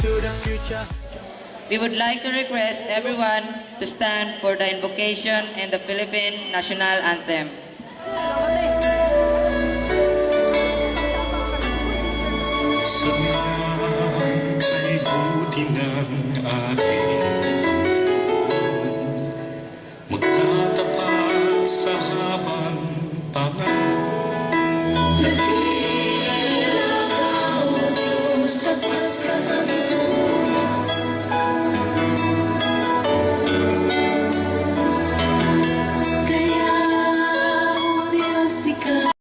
to the future. We would like to request everyone to stand for the invocation and the Philippine National Anthem. Saan kay buti ng ating Panginoon, magtatapat sa habang panahon. Dakila ka, O Diyos, tapat ka ng tunay. Kaya, O Diyos, ikaw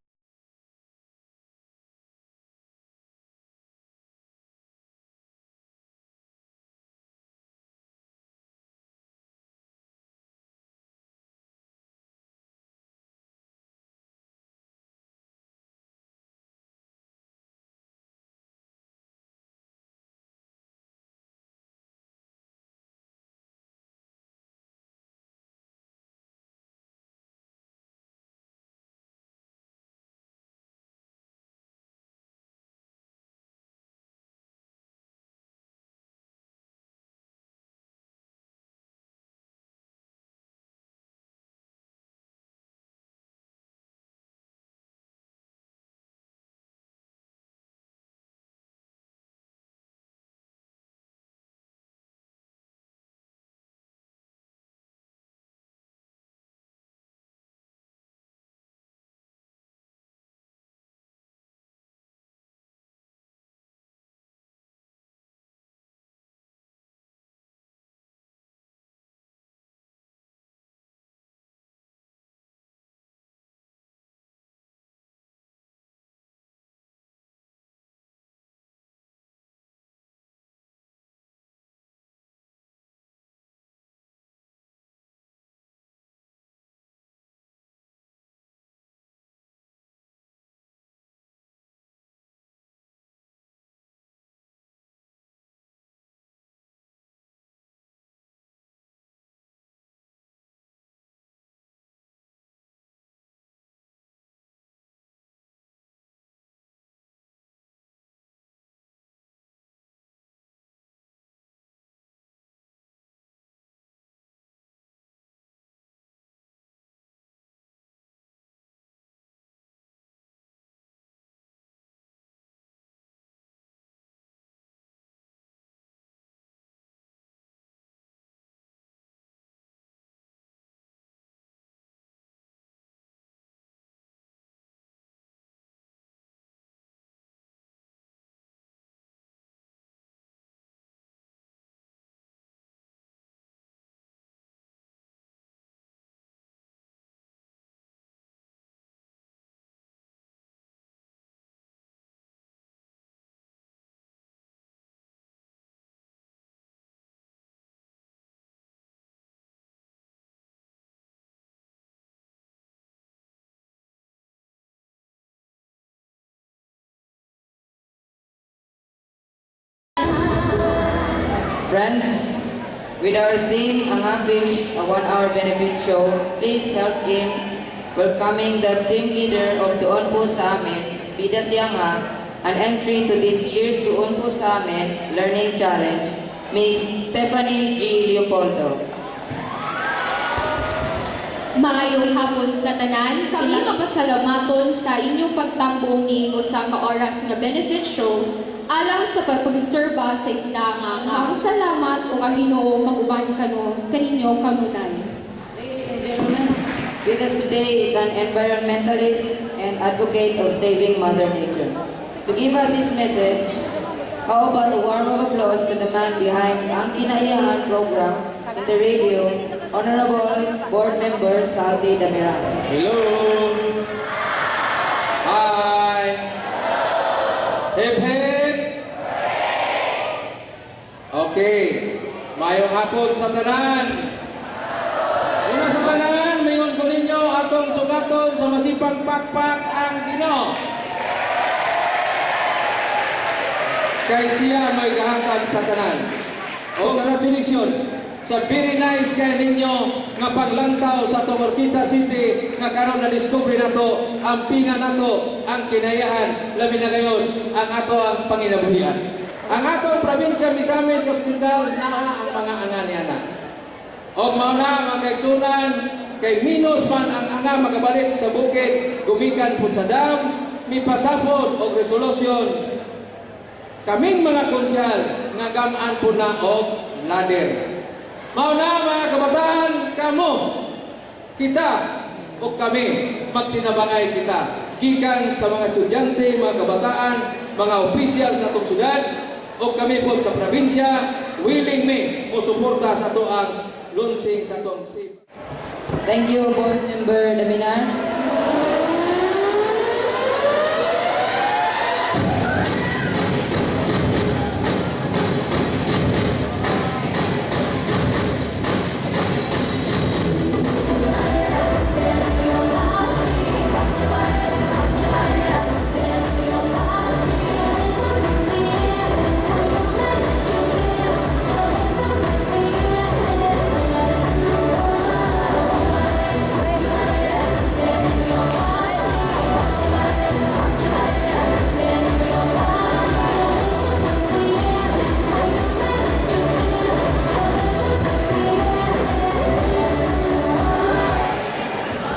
Friends, with our theme, Ang Ambish, a 1-hour benefit show, please help in welcoming the team leader of Tuon sa Amin, Bida Sianga, an entry to this year's Tuon sa Amin Learning Challenge, Ms. Stephanie G. Leopoldo. Maayong hapon sa tanan, kami mapasalamaton sa inyong pagtambong ni usa ka oras nga benefit show alang sa pagpagserba sa isdanga. Ang salamat o ang Ginoo mag-uban kaninyo kanunay. Ladies and gentlemen, with us today is an environmentalist and advocate of saving Mother Nature. To give us his message, how about a warm of applause to the man behind ang Kinaiyahan program in the radio, Honorable Board Member Salty Damiran. Hello! Hi! Hip hip! Okay, mayong hapon sa tanan. Una sa tanan, mayon ko ninyo atong sugaton sa masipang pakpak ang Ginoo. Kay siya may gahangad sa tanan. Congratulations sa very nice kay ninyo nga paglantaw sa Tomorquita City nga karon na discover nato ang pinga nato ang kinayaan labi na gayon ang ato ang panginabuhian. ang atong probinsya Misamis Occidental naa ang mga anga ni ana. O mao na mga kaigsunan, kay minus man ang anga magabalik sa bukid, gumikan pud sa dam, mipasapod og resolusyon. Kaming mga konsyal nga gamaan po na og ladder. Mao na mga kabataan, kamo, kita o kami magtinabangay kita. Gikan sa mga estudyante, mga kabataan, mga opisyal sa atong syudad, o kami po sa probinsya, willing me mo suporta sa ato ang launching sa atong SIP. Thank you, Board Member Laminar.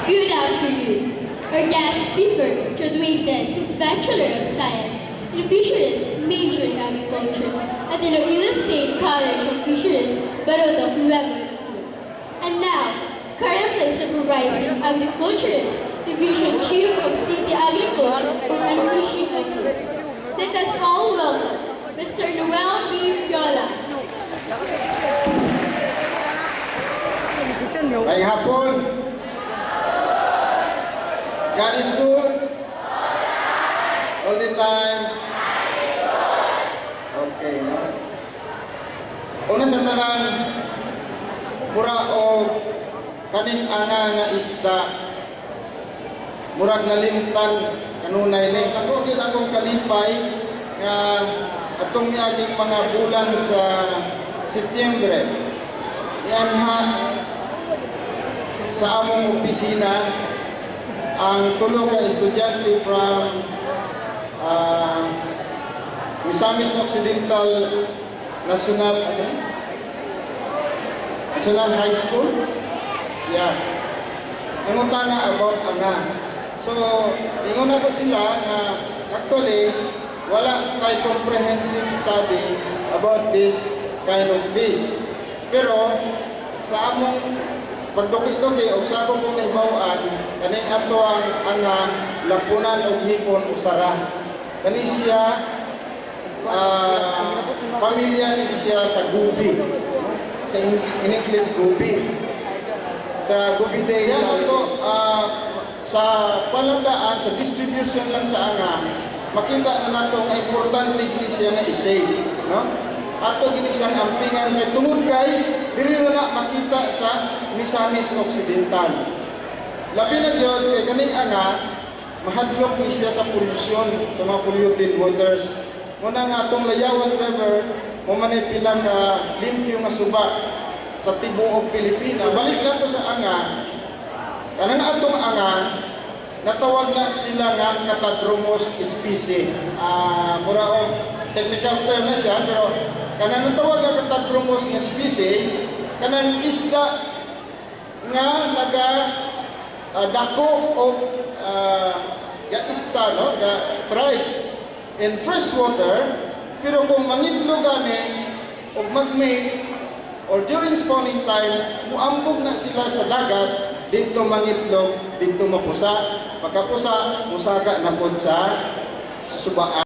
Good afternoon. Our guest speaker graduated his Bachelor of Science in Fisheries, major in agriculture at the Iloilo State College of Fisheries, Baroda, Nueva. And now, currently supervising agriculturist, Division Chief of City Agriculture and Fishing Office. Let us all welcome Mr. Noel B. Viola. May hapon. God is good. All the time. Okay, no? Una sa tanan, mura o kaning ana nga isda. Murag nalimtan kanunay ni. Ako gid akong kalipay nga atong miaging mga bulan sa Setyembre. Yan ha sa among opisina ang tulo ka estudyante from Misamis Occidental National High School. Yeah. Nangutana about anga. So, ingon ako sila na actually wala kay comprehensive study about this kind of fish. Pero sa among pagduki-duki o sa akong kong naibawaan, kaning ato ang anga, lapunan o hipon o sara. Kani siya, pamilya ni siya sa gubi. Sa in English, gubi. Sa gubi day yan, ito, sa palandaan, sa distribution lang sa anga, makita na nato nga importante ni siya nga isay. No? Ato ginisang ampingan kay tungod kay diri na makita sa Misamis Occidental. Labi na jud kay kaning anga mahadlok ni siya sa pollution, sa mga polluted waters. Muna nga atong Layawan River mo man ay pila ka limpyo nga suba sa tibuok Pilipinas. Balik na to sa anga. Kanang atong anga natawag na sila nga Catadromous species. Mura o technical term na siya, pero kanang natawag nga Catadromous nga species, kanang isda nga naga dako o ga isda, no? Ga tribes in freshwater, pero kung mangidlo gani o magmate or during spawning time, muambog na sila sa dagat, dito mangitlog, dito mapusa. Pagkapusa, musaga na po sa subaan.